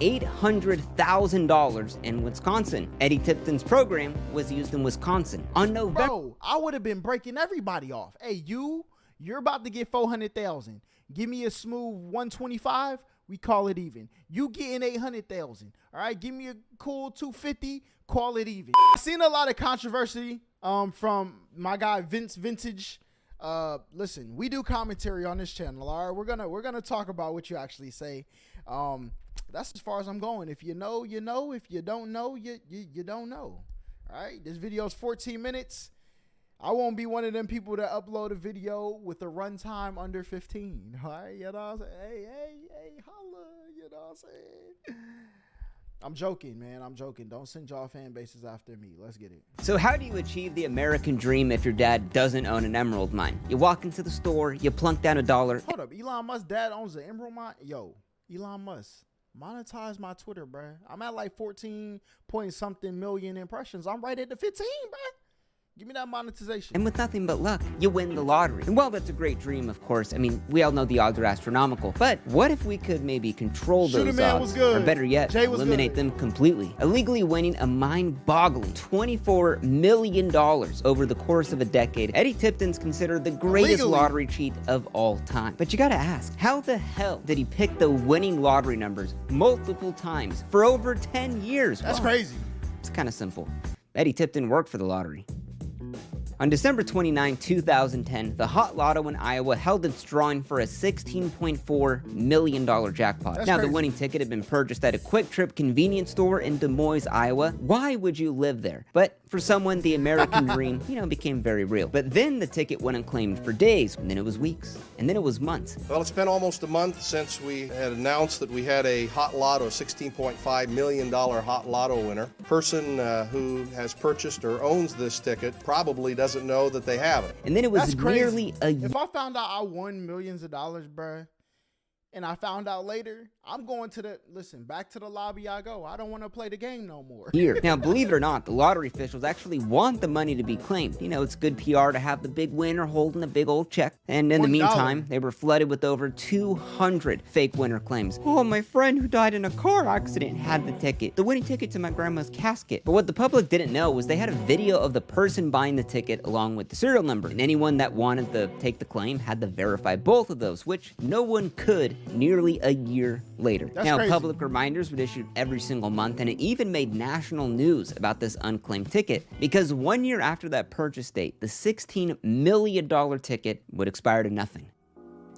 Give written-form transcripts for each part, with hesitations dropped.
$800,000 in Wisconsin. Eddie Tipton's program was used in Wisconsin. On November... Bro, I would have been breaking everybody off. Hey, you're about to get 400,000. Give me a smooth 125. We call it even. You getting 800,000. All right, give me a cool 250. Call it even. I've seen a lot of controversy from my guy Vince Vintage. Listen, we do commentary on this channel. All right, we're gonna talk about what you actually say. That's as far as I'm going. If you know, you know. If you don't know, you don't know. All right, this video is 14 minutes. I won't be one of them people that upload a video with a runtime under 15. All right, you know what I'm saying? Hey, holla, you know what I'm saying? I'm joking, man. I'm joking. Don't send y'all fan bases after me. Let's get it. So how do you achieve the American dream if your dad doesn't own an emerald mine? You walk into the store, you plunk down $1. Hold up, Elon Musk's dad owns an emerald mine? Yo, Elon Musk, monetize my Twitter, bruh. I'm at like 14 point something million impressions. I'm right at the 15, bruh. Give me that monetization. And with nothing but luck, you win the lottery. And while that's a great dream, of course, I mean, we all know the odds are astronomical. But what if we could maybe control those odds? Or better yet, eliminate them completely? Illegally winning a mind-boggling $24 million over the course of a decade, Eddie Tipton's considered the greatest lottery cheat of all time. But you gotta ask, how the hell did he pick the winning lottery numbers multiple times for over 10 years? That's crazy. It's kind of simple. Eddie Tipton worked for the lottery. On December 29, 2010, the Hot Lotto in Iowa held its drawing for a $16.4 million jackpot. That's now, crazy. The winning ticket had been purchased at a Quick Trip convenience store in Des Moines, Iowa. Why would you live there? But for someone, the American dream, became very real. But then the ticket went unclaimed for days, and then it was weeks, and then it was months. Well, it's been almost a month since we had announced that we had a Hot Lotto, $16.5 million Hot Lotto winner. Person who has purchased or owns this ticket probably doesn't know that they have it. And then it was nearly a year. If I found out I won millions of dollars, bruh, and I found out later, I'm going to back to the lobby I go. I don't want to play the game no more. Now, believe it or not, the lottery officials actually want the money to be claimed. It's good PR to have the big winner holding a big old check. And in the meantime, they were flooded with over 200 fake winner claims. Oh, my friend who died in a car accident had the ticket. The winning ticket to my grandma's casket. But what the public didn't know was they had a video of the person buying the ticket along with the serial number. And anyone that wanted to take the claim had to verify both of those, which no one could nearly a year later. That's now, crazy. public reminders were issued every single month, and it even made national news about this unclaimed ticket, because 1 year after that purchase date, the $16 million ticket would expire to nothing.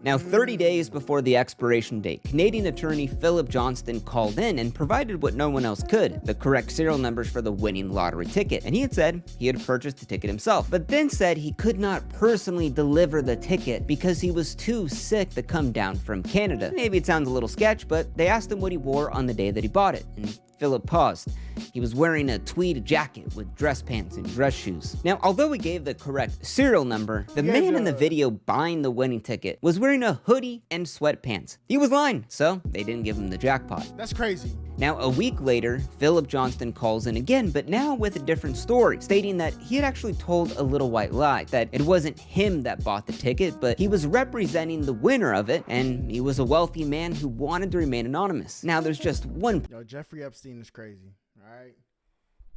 Now, 30 days before the expiration date, Canadian attorney Philip Johnston called in and provided what no one else could, the correct serial numbers for the winning lottery ticket. And he had said he had purchased the ticket himself, but then said he could not personally deliver the ticket because he was too sick to come down from Canada. Maybe it sounds a little sketch, but they asked him what he wore on the day that he bought it, and Philip paused. He was wearing a tweed jacket with dress pants and dress shoes. Now, although he gave the correct serial number, the man in the video buying the winning ticket was wearing a hoodie and sweatpants. He was lying, so they didn't give him the jackpot. That's crazy. Now, a week later, Philip Johnston calls in again, but now with a different story, stating that he had actually told a little white lie, that it wasn't him that bought the ticket, but he was representing the winner of it, and he was a wealthy man who wanted to remain anonymous. Now, there's just one Jeffrey Epstein is crazy, all right?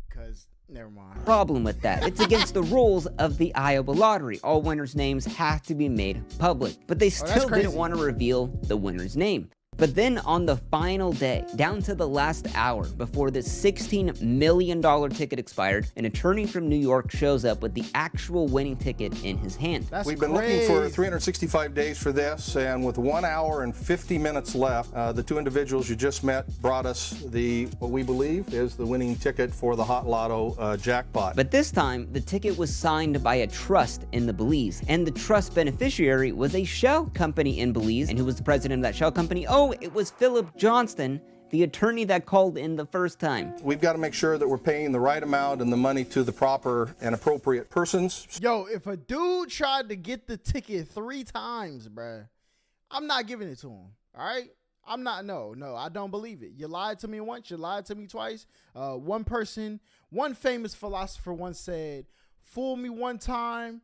Because, never mind. Problem with that. It's against the rules of the Iowa lottery. All winners' names have to be made public, but they still didn't want to reveal the winner's name. But then on the final day, down to the last hour before the $16 million ticket expired, an attorney from New York shows up with the actual winning ticket in his hand. We've been looking for 365 days for this, and with 1 hour and 50 minutes left, the two individuals you just met brought us what we believe is the winning ticket for the Hot Lotto jackpot. But this time, the ticket was signed by a trust in the Belize, and the trust beneficiary was a shell company in Belize. And who was the president of that shell company? Oh, it was Philip Johnston, the attorney that called in the first time. We've got to make sure that we're paying the right amount and the money to the proper and appropriate persons. Yo, if a dude tried to get the ticket 3 times, bruh, I'm not giving it to him, all right? I'm not, no, I don't believe it. You lied to me once, you lied to me twice. One famous philosopher once said, fool me one time,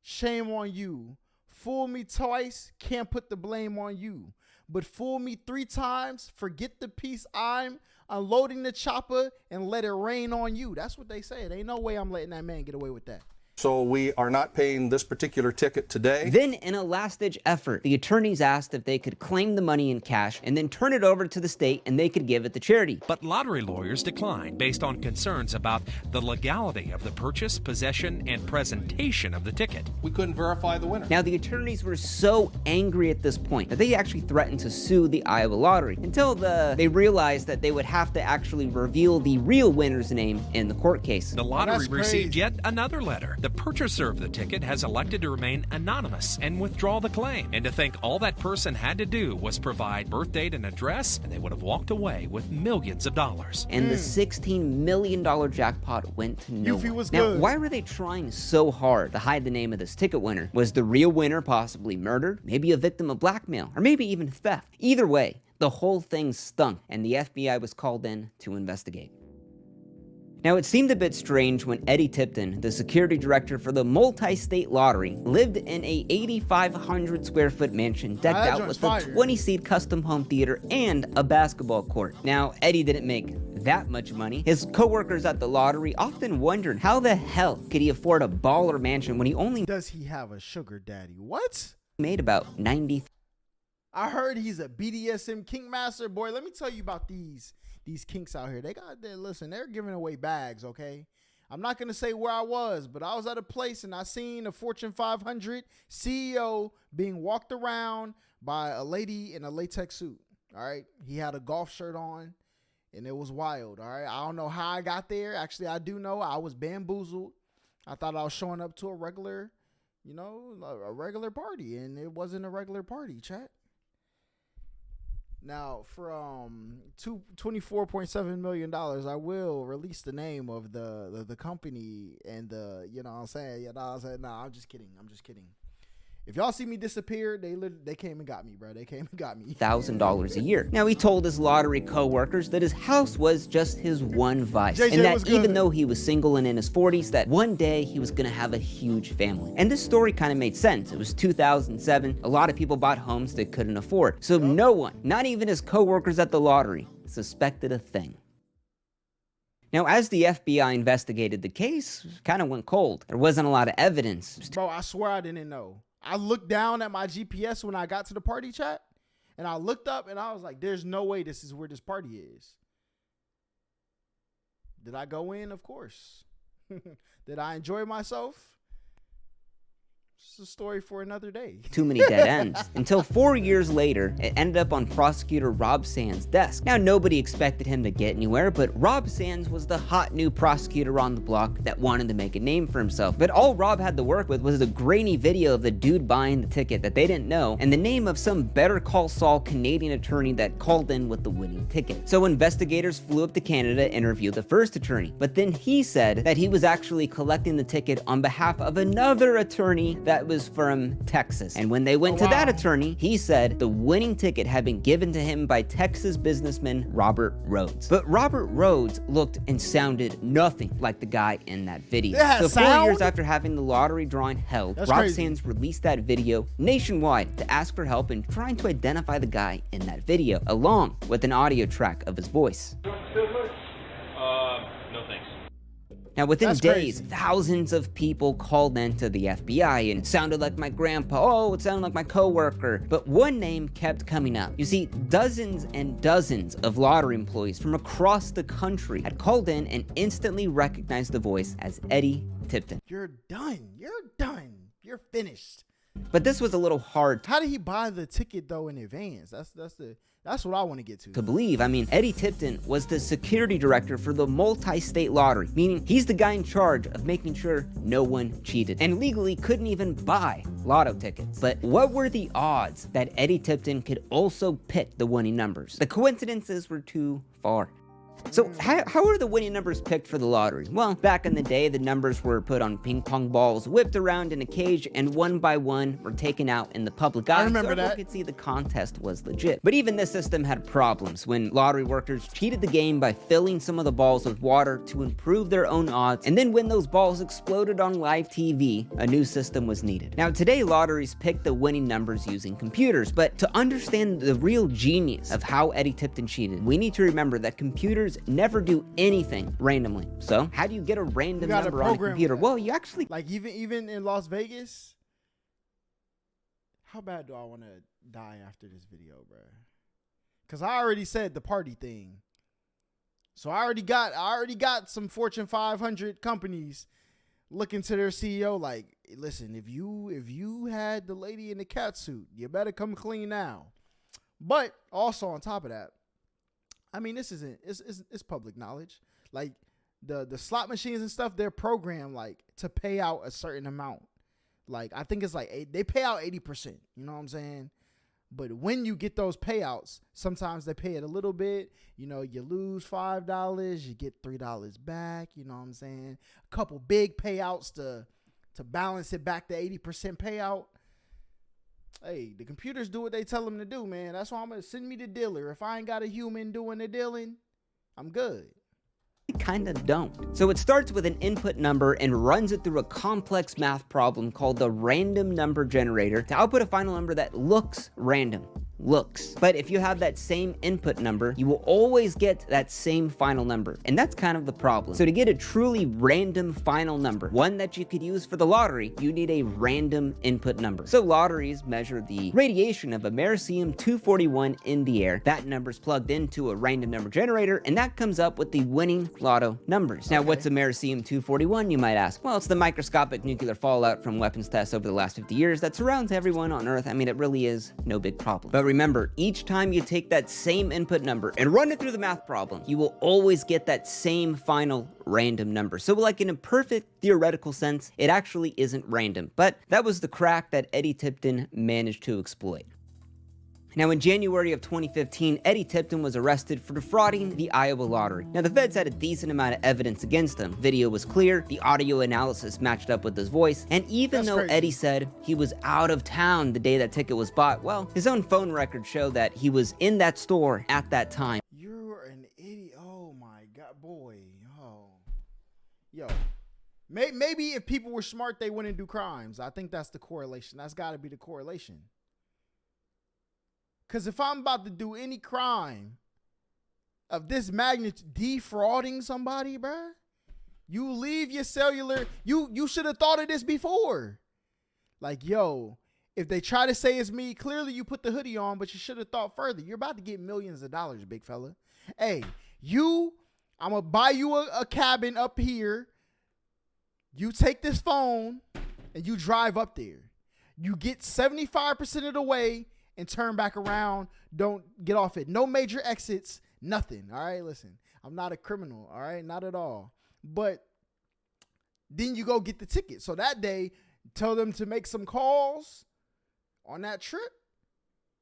shame on you. Fool me twice, can't put the blame on you. but fool me 3 times, forget the piece I'm unloading the chopper and let it rain on you. That's what they say. There ain't no way I'm letting that man get away with that. So we are not paying this particular ticket today. Then, in a last-ditch effort, the attorneys asked if they could claim the money in cash and then turn it over to the state and they could give it to charity. But lottery lawyers declined based on concerns about the legality of the purchase, possession, and presentation of the ticket. We couldn't verify the winner. Now, the attorneys were so angry at this point that they actually threatened to sue the Iowa Lottery until they realized that they would have to actually reveal the real winner's name in the court case. The lottery That's received crazy. yet another letter. The purchaser of the ticket has elected to remain anonymous and withdraw the claim. And to think all that person had to do was provide birth date and address, and they would have walked away with millions of dollars. And the $16 million jackpot went to no Yuffie one. was Now, good. why were they trying so hard to hide the name of this ticket winner? Was the real winner possibly murdered? Maybe a victim of blackmail? Or maybe even theft? Either way, the whole thing stunk, and the FBI was called in to investigate. Now, it seemed a bit strange when Eddie Tipton, the security director for the multi-state lottery, lived in a 8,500 square foot mansion decked That out joint's with a fire. 20-seat custom home theater and a basketball court. Now, Eddie didn't make that much money. His co-workers at the lottery often wondered how the hell could he afford a baller mansion when he only Does he have a sugar daddy? What? made about 90. I heard he's a BDSM king master. Boy, let me tell you about these kinks out here. Listen, they're giving away bags, okay? I'm not going to say where I was, but I was at a place and I seen a Fortune 500 CEO being walked around by a lady in a latex suit, all right? He had a golf shirt on, and it was wild, all right? I don't know how I got there. Actually, I do know I was bamboozled. I thought I was showing up to a regular party, and it wasn't a regular party, chat. Now, from $24.7 million, I will release the name of the company and you know what I'm saying? Nah, I'm just kidding. If y'all see me disappear, they came and got me, bro. They came and got me. $1,000 a year. Now, he told his lottery co-workers that his house was just his one vice, JJ and that was even good. though he was single and in his 40s, that one day he was gonna have a huge family. And this story kind of made sense. It was 2007. A lot of people bought homes they couldn't afford. So no one, not even his co-workers at the lottery, suspected a thing. Now, as the FBI investigated the case, it kind of went cold. There wasn't a lot of evidence. Bro, I swear I didn't know. I looked down at my GPS when I got to the party, chat, and I looked up and I was like, there's no way this is where this party is. Did I go in? Of course. Did I enjoy myself? It's a story for another day. Too many dead ends. Until 4 years later, it ended up on prosecutor Rob Sands' desk. Now, nobody expected him to get anywhere, but Rob Sands was the hot new prosecutor on the block that wanted to make a name for himself. But all Rob had to work with was a grainy video of the dude buying the ticket that they didn't know, and the name of some Better Call Saul Canadian attorney that called in with the winning ticket. So investigators flew up to Canada to interview the first attorney, but then he said that he was actually collecting the ticket on behalf of another attorney that was from Texas. And when they went to that attorney, he said the winning ticket had been given to him by Texas businessman Robert Rhodes. But Robert Rhodes looked and sounded nothing like the guy in that video. It had So 4 sound? years after having the lottery drawing held, That's Rob crazy. Sands released that video nationwide to ask for help in trying to identify the guy in that video, along with an audio track of his voice. No thanks. Now, within That's days, crazy. thousands of people called in to the FBI, and it sounded like my grandpa, oh, it sounded like my coworker, but one name kept coming up. You see, dozens and dozens of lottery employees from across the country had called in and instantly recognized the voice as Eddie Tipton. You're done. You're finished. But this was a little hard How did he buy the ticket though in advance? That's what I want to get to to. believe. I mean, Eddie Tipton was the security director for the multi-state lottery, meaning he's the guy in charge of making sure no one cheated, and legally couldn't even buy lotto tickets. But what were the odds that Eddie Tipton could also pick the winning numbers? The coincidences were too far. So how are the winning numbers picked for the lottery? Well, back in the day, the numbers were put on ping pong balls, whipped around in a cage, and one by one were taken out in the public eye. I remember so everyone that. could see the contest was legit. But even this system had problems when lottery workers cheated the game by filling some of the balls with water to improve their own odds, and then when those balls exploded on live TV, a new system was needed. Now today, lotteries pick the winning numbers using computers, but to understand the real genius of how Eddie Tipton cheated, we need to remember that computers never do anything randomly. So how do you get a random number on a computer? Well, you actually, like, even in Las Vegas. How bad do I want to die after this video, bro? Because I already said the party thing. So I already got some Fortune 500 companies looking to their CEO like, listen, if you had the lady in the cat suit, you better come clean now. But also on top of that, I mean, this isn't, it's public knowledge. Like the slot machines and stuff, they're programmed like to pay out a certain amount. Like I think it's like they pay out 80%. You know what I'm saying? But when you get those payouts, sometimes they pay it a little bit. You know, you lose $5, you get $3 back. You know what I'm saying? A couple big payouts to balance it back to 80% payout. Hey, the computers do what they tell them to do, man. That's why I'm going to send me the dealer. If I ain't got a human doing the dealing, I'm good. kind of don't. So it starts with an input number and runs it through a complex math problem called the random number generator to output a final number that looks random. But if you have that same input number, you will always get that same final number. And that's kind of the problem. So to get a truly random final number, one that you could use for the lottery, you need a random input number. So lotteries measure the radiation of americium-241 in the air. That number's plugged into a random number generator, and that comes up with the winning lotto numbers. Now, what's americium-241, you might ask? Well, it's the microscopic nuclear fallout from weapons tests over the last 50 years that surrounds everyone on Earth. I mean, it really is no big problem. But remember, each time you take that same input number and run it through the math problem, you will always get that same final random number. So like in a perfect theoretical sense, it actually isn't random. But that was the crack that Eddie Tipton managed to exploit. Now, in January of 2015, Eddie Tipton was arrested for defrauding the Iowa lottery. Now, the feds had a decent amount of evidence against him. Video was clear, the audio analysis matched up with his voice, and even though Eddie said he was out of town the day that ticket was bought, well, his own phone records show that he was in that store at that time. You're an idiot. Oh my God, boy. Oh. Yo. Maybe if people were smart, they wouldn't do crimes. I think that's the correlation. That's got to be the correlation. Because if I'm about to do any crime of this magnitude, defrauding somebody, bruh, you leave your cellular, you should have thought of this before. Like, yo, if they try to say it's me, clearly you put the hoodie on, but you should have thought further. You're about to get millions of dollars, big fella. Hey, I'm going to buy you a cabin up here. You take this phone and you drive up there. You get 75% of the way and turn back around. Don't get off it. No major exits, nothing. All right, listen, I'm not a criminal. All right, not at all. But then you go get the ticket. So that day, tell them to make some calls on that trip.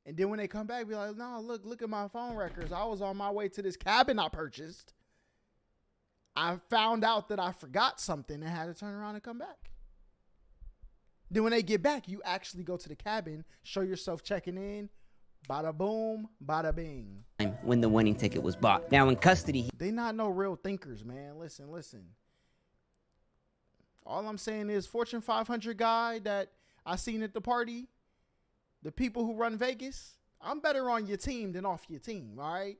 And then when they come back, be like, no, look at my phone records. I was on my way to this cabin I purchased. I found out that I forgot something and had to turn around and come back. Then when they get back, you actually go to the cabin, show yourself checking in, bada boom, bada bing. When the winning ticket was bought. Now in custody, they not no real thinkers, man. Listen. All I'm saying is Fortune 500 guy that I seen at the party, the people who run Vegas, I'm better on your team than off your team, all right?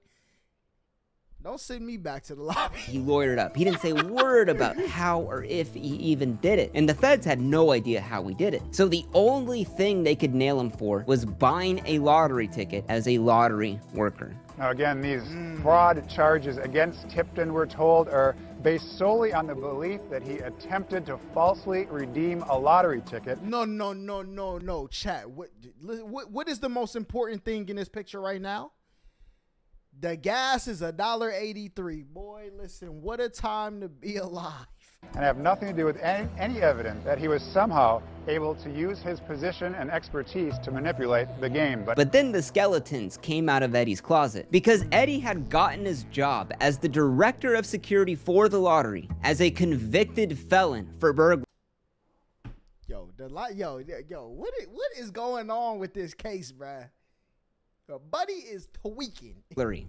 Don't send me back to the lobby. He lawyered up. He didn't say a word about how or if he even did it. And the feds had no idea how he did it. So the only thing they could nail him for was buying a lottery ticket as a lottery worker. Now again, these fraud charges against Tipton, we're told, are based solely on the belief that he attempted to falsely redeem a lottery ticket. No, chat. What is the most important thing in this picture right now? The gas is $1.83. Boy, listen, what a time to be alive. and have nothing to do with any evidence that he was somehow able to use his position and expertise to manipulate the game. But then the skeletons came out of Eddie's closet because Eddie had gotten his job as the director of security for the lottery as a convicted felon for burglary. What is going on with this case, bruh? Buddy is tweaking.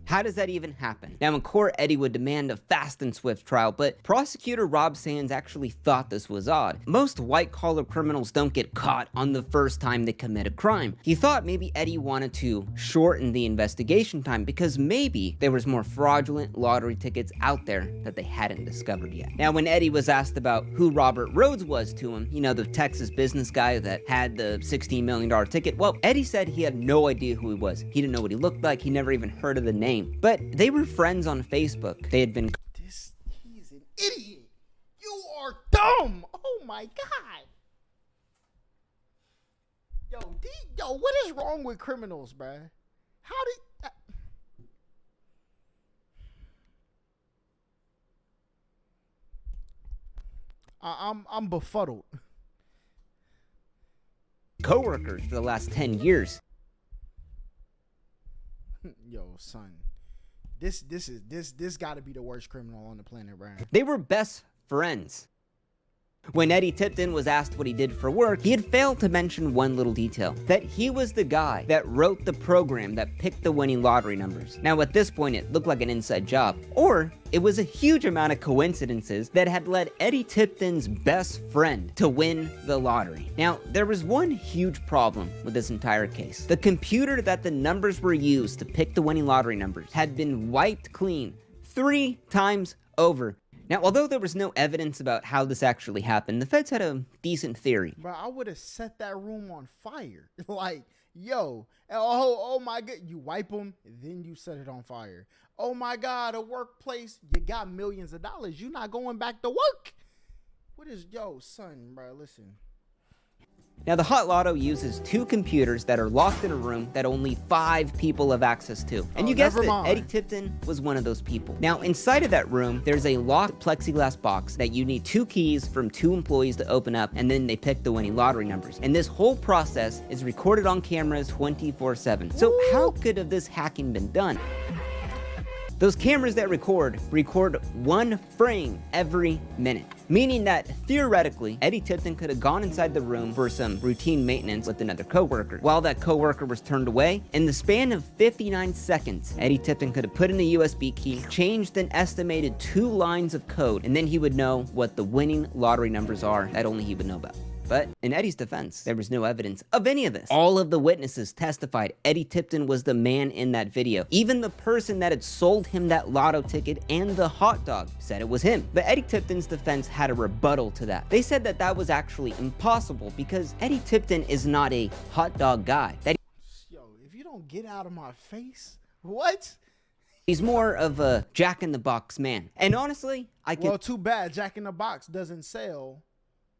How does that even happen? Now in court, Eddie would demand a fast and swift trial, but prosecutor Rob Sands actually thought this was odd. Most white-collar criminals don't get caught on the first time they commit a crime. He thought maybe Eddie wanted to shorten the investigation time because maybe there was more fraudulent lottery tickets out there that they hadn't discovered yet. Now when Eddie was asked about who Robert Rhodes was to him, you know, the Texas business guy that had the $16 million ticket, well, Eddie said he had no idea who he was. He didn't know what he looked like. He never even heard of the name. But they were friends on Facebook. They had been... He's an idiot. You are dumb. Oh my God. Yo, what is wrong with criminals, bruh? How did... I'm befuddled. Co-workers for the last 10 years. Yo, son, this got to be the worst criminal on the planet, Brian. They were best friends. When Eddie Tipton was asked what he did for work, he had failed to mention one little detail, that he was the guy that wrote the program that picked the winning lottery numbers. Now at this point it looked like an inside job, or it was a huge amount of coincidences that had led Eddie Tipton's best friend to win the lottery. Now there was one huge problem with this entire case. The computer that the numbers were used to pick the winning lottery numbers had been wiped clean 3 times over. Now, although there was no evidence about how this actually happened, the feds had a decent theory. Bro, I would have set that room on fire. Like, yo, oh my God, you wipe them, then you set it on fire. Oh my God, a workplace, you got millions of dollars. You're not going back to work. What is, yo, son, bro, listen. Now, the Hot Lotto uses 2 computers that are locked in a room that only 5 people have access to. And you guessed it, Eddie Tipton was one of those people. Now, inside of that room, there's a locked plexiglass box that you need 2 keys from 2 employees to open up, and then they pick the winning lottery numbers. And this whole process is recorded on cameras 24/7. So how could have this hacking been done? Those cameras that record 1 frame every minute, meaning that theoretically, Eddie Tipton could have gone inside the room for some routine maintenance with another coworker. While that coworker was turned away, in the span of 59 seconds, Eddie Tipton could have put in a USB key, changed an estimated 2 lines of code, and then he would know what the winning lottery numbers are that only he would know about. But in Eddie's defense, there was no evidence of any of this. All of the witnesses testified Eddie Tipton was the man in that video. Even the person that had sold him that lotto ticket and the hot dog said it was him. But Eddie Tipton's defense had a rebuttal to that. They said that that was actually impossible because Eddie Tipton is not a hot dog guy. Yo, if you don't get out of my face, what? He's more of a Jack-in-the-Box man. And honestly, Well, too bad Jack-in-the-Box doesn't sell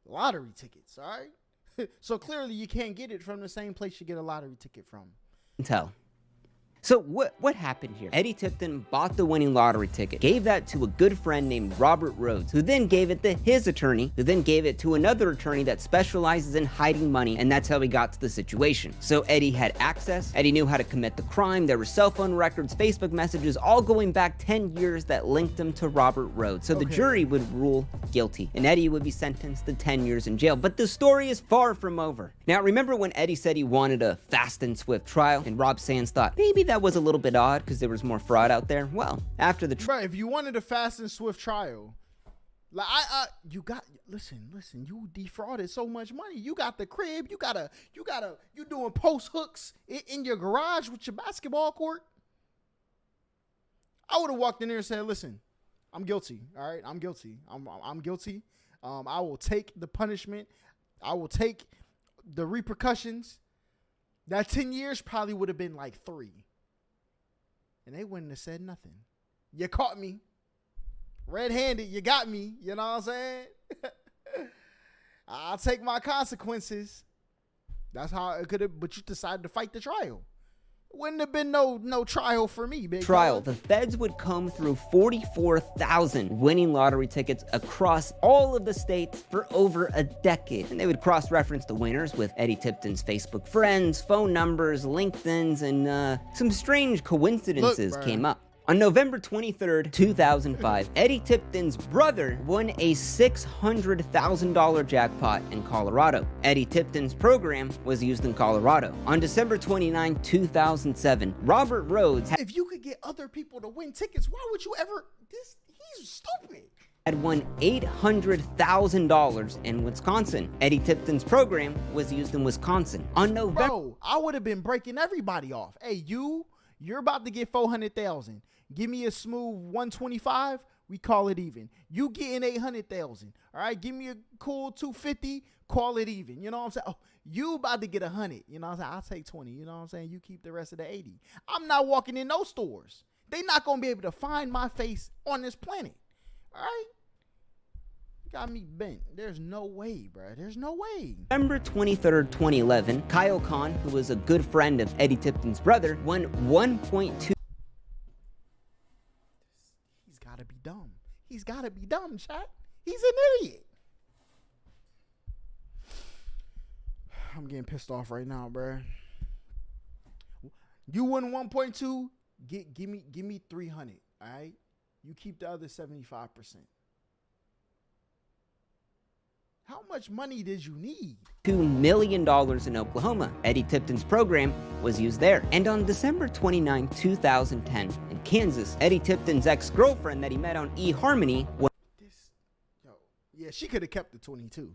lottery tickets, all right? So clearly you can't get it from the same place you get a lottery ticket from. Tell. So what happened here? Eddie Tipton bought the winning lottery ticket, gave that to a good friend named Robert Rhodes, who then gave it to his attorney, who then gave it to another attorney that specializes in hiding money, and that's how he got to the situation. So Eddie had access, Eddie knew how to commit the crime, there were cell phone records, Facebook messages, all going back 10 years that linked him to Robert Rhodes. So the jury would rule guilty, and Eddie would be sentenced to 10 years in jail. But the story is far from over. Now remember when Eddie said he wanted a fast and swift trial, and Rob Sands thought maybe that was a little bit odd because there was more fraud out there? Well, after the trial, if you wanted a fast and swift trial, like you defrauded so much money. You got the crib, you doing post hooks in your garage with your basketball court. I would have walked in there and said, listen, I'm guilty. All right, I'm guilty. I'm guilty. I will take the punishment. I will take the repercussions. That 10 years probably would have been like 3. And they wouldn't have said nothing. You caught me. Red-handed, you got me. You know what I'm saying? I'll take my consequences. That's how it could have, but you decided to fight the trial. Wouldn't have been no trial for me, big trial, fella. the feds would comb through 44,000 winning lottery tickets across all of the states for over a decade. And they would cross-reference the winners with Eddie Tipton's Facebook friends, phone numbers, LinkedIn's, and some strange coincidences came up. On November 23rd, 2005, Eddie Tipton's brother won a $600,000 jackpot in Colorado. Eddie Tipton's program was used in Colorado. On December 29, 2007, Robert Rhodes If you could get other people to win tickets, why would you ever? He's stupid. had won $800,000 in Wisconsin. Eddie Tipton's program was used in Wisconsin. On November... Bro, I would have been breaking everybody off. Hey, you're about to get 400,000. Give me a smooth 125. We call it even. You getting 800,000. All right, give me a cool 250. Call it even. You know what I'm saying? Oh, you about to get 100. You know what I'm saying? I'll take 20. You know what I'm saying? You keep the rest of the 80. I'm not walking in those stores. They not gonna be able to find my face on this planet. All right. Got me bent. There's no way, bro. There's no way. November 23rd, 2011, Kyle Kahn, who was a good friend of Eddie Tipton's brother, won $1.2. He's gotta be dumb. He's gotta be dumb, chat. He's an idiot. I'm getting pissed off right now, bro. You win 1.2. Give me 300. All right. You keep the other 75%. How much money did you need? $2 million in Oklahoma. Eddie Tipton's program was used there. And on December 29, 2010, in Kansas, Eddie Tipton's ex-girlfriend that he met on eHarmony was... Yeah, she could have kept the 22.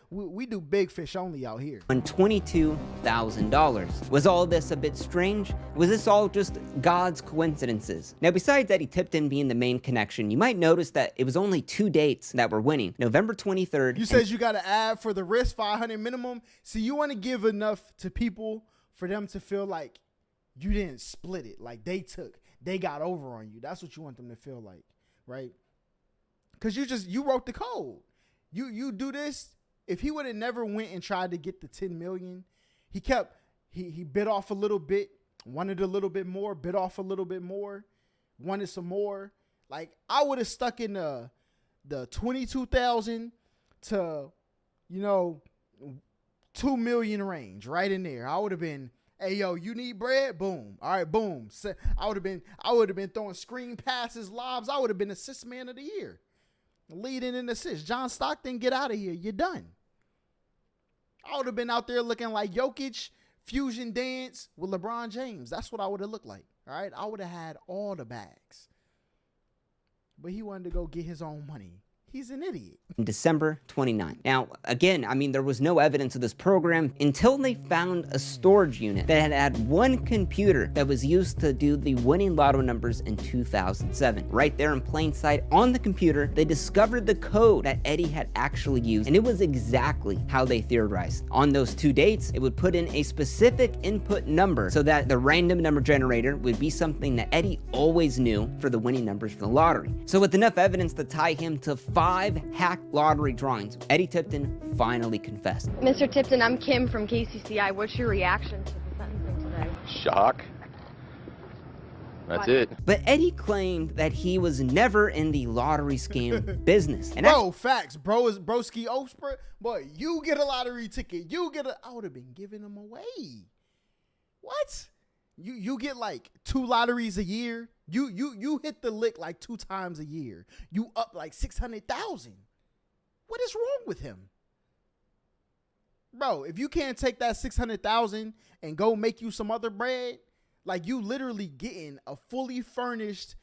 we do big fish only out here. on $22,000. Was all this a bit strange? Was this all just God's coincidences? Now, besides Eddie Tipton being the main connection, you might notice that it was only 2 dates that were winning. November 23rd. You said you got to add for the risk 500 minimum. So you want to give enough to people for them to feel like you didn't split it. Like they got over on you. That's what you want them to feel like, right? Because you wrote the code. You do this. If he would have never went and tried to get the 10 million, he bit off a little bit, wanted a little bit more, bit off a little bit more, wanted some more. Like I would have stuck in the 22,000 to, 2 million range right in there. I would have been, hey yo, you need bread? Boom. All right, boom. I would have been throwing screen passes, lobs. I would have been assist man of the year. Leading in assist. John Stockton, get out of here. You're done. I would have been out there looking like Jokic, fusion dance with LeBron James. That's what I would have looked like. All right. I would have had all the bags. But he wanted to go get his own money. He's an idiot. December 29. Now, again, there was no evidence of this program until they found a storage unit that had one computer that was used to do the winning lotto numbers in 2007. Right there in plain sight on the computer, they discovered the code that Eddie had actually used, and it was exactly how they theorized. On those 2 dates, it would put in a specific input number so that the random number generator would be something that Eddie always knew for the winning numbers for the lottery. So with enough evidence to tie him to 5 hack lottery drawings, Eddie Tipton finally confessed. Mr. Tipton, I'm Kim from KCCI. What's your reaction to the sentencing today? Shock. That's it. But Eddie claimed that he was never in the lottery scam business. And Facts. Bro is broski Ospra. Boy, you get a lottery ticket. I would have been giving them away. What? You get like 2 lotteries a year. You hit the lick like 2 times a year. You up like 600,000. What is wrong with him? Bro, if you can't take that 600,000 and go make you some other bread, like you literally getting a fully furnished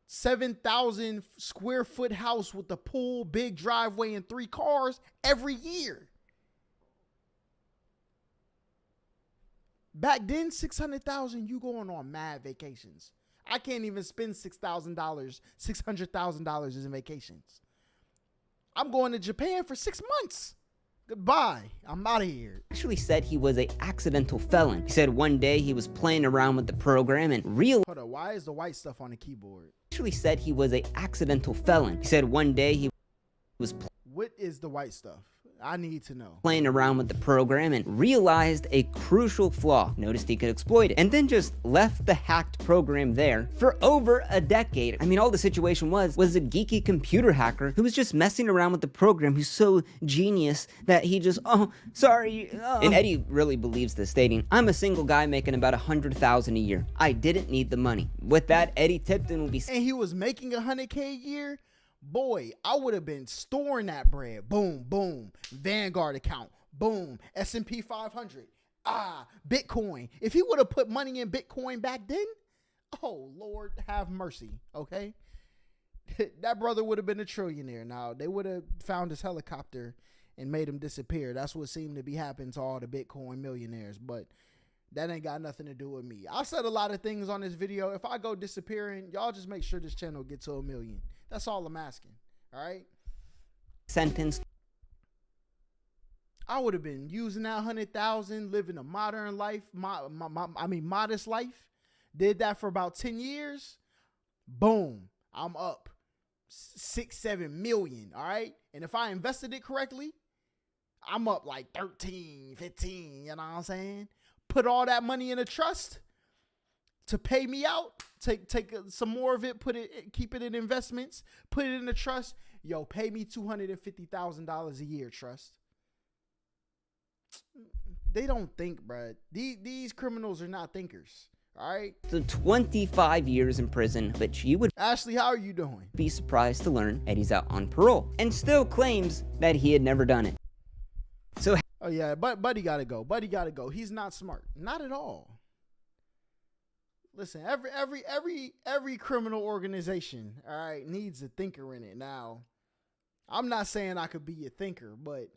7,000 square foot house with a pool, big driveway, and 3 cars every year. Back then, 600,000, you going on mad vacations. I can't even spend $600,000 in vacations. I'm going to Japan for 6 months. Goodbye. I'm out of here. Actually said he was an accidental felon. He said one day he was playing around with the program and realized. Hold on, why is the white stuff on the keyboard? Actually said he was an accidental felon. He said one day he was. What is the white stuff? I need to know. Playing around with the program and realized a crucial flaw, noticed he could exploit it, and then just left the hacked program there for over a decade. I mean, all the situation was a geeky computer hacker who was just messing around with the program, who's so genius that he just, oh, sorry. And Eddie really believes this, stating, I'm a single guy making about $100,000 a year. I didn't need the money. With that, Eddie Tipton will be... And he was making $100K a year? Boy, I would have been storing that bread. Boom, boom. Vanguard account. Boom. S&P 500. Bitcoin. If he would have put money in Bitcoin back then, oh, Lord, have mercy, okay? That brother would have been a trillionaire. Now, they would have found his helicopter and made him disappear. That's what seemed to be happening to all the Bitcoin millionaires, but that ain't got nothing to do with me. I've said a lot of things on this video. If I go disappearing, y'all just make sure this channel gets to 1 million. That's all I'm asking. All right. Sentenced. I would have been using that 100,000, living a modern life, modest life. Did that for about 10 years. Boom. I'm up 6-7 million. All right. And if I invested it correctly, I'm up like 13, 15. You know what I'm saying? Put all that money in a trust to pay me out. Take some more of it, keep it in investments, put it in a trust. Yo, pay me $250,000 a year, trust. They don't think, bruh. These criminals are not thinkers. All right. So 25 years in prison, which you would Ashley, how are you doing? be surprised to learn Eddie's out on parole and still claims that he had never done it. So, Oh yeah, but Buddy gotta go. Buddy gotta go. He's not smart. Not at all. Listen, every criminal organization, all right, needs a thinker in it. Now, I'm not saying I could be a thinker, but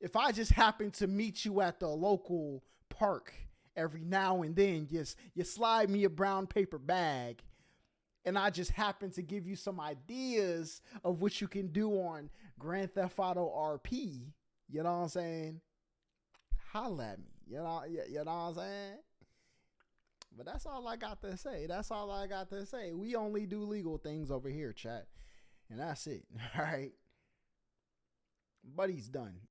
if I just happen to meet you at the local park every now and then, you slide me a brown paper bag, and I just happen to give you some ideas of what you can do on Grand Theft Auto RP, you know what I'm saying? Holla at me, you know what I'm saying? But that's all I got to say. That's all I got to say. We only do legal things over here, chat. And that's it. All right. Buddy's done.